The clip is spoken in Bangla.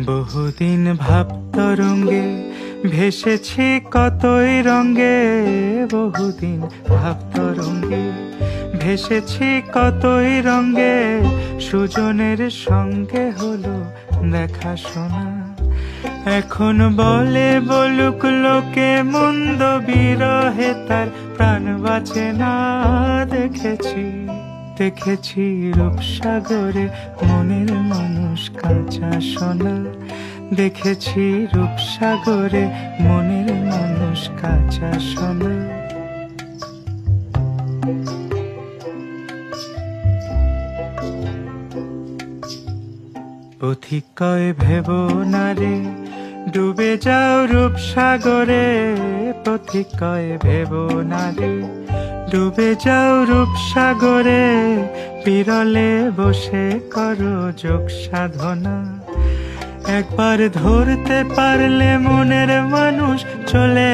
বহুদিন ভাব তরঙ্গে ভেসেছি কতই রঙ্গে, বহুদিন ভাব তরঙ্গে ভেসেছি কতই রঙ্গে, সুজনের সঙ্গে হলো দেখা শোনা। এখন বলে বলুক লোকে মন্দ, বিরহে তার প্রাণ বাঁচে না। দেখেছি দেখেছি রূপসাগরে মনের মানুষ কাঁচা সোনা, দেখেছি রূপসাগরে মনের মানুষ কাঁচা সোনা। পথিক কয় ভেব না রে ডুবে যাও রূপসাগরে, পথিক কয় ভেব না রে ডুবে যাও রূপসাগরে, বিরলে বসে করো যোগ সাধনা। একবার ধরতে পারলে মনের মানুষ চলে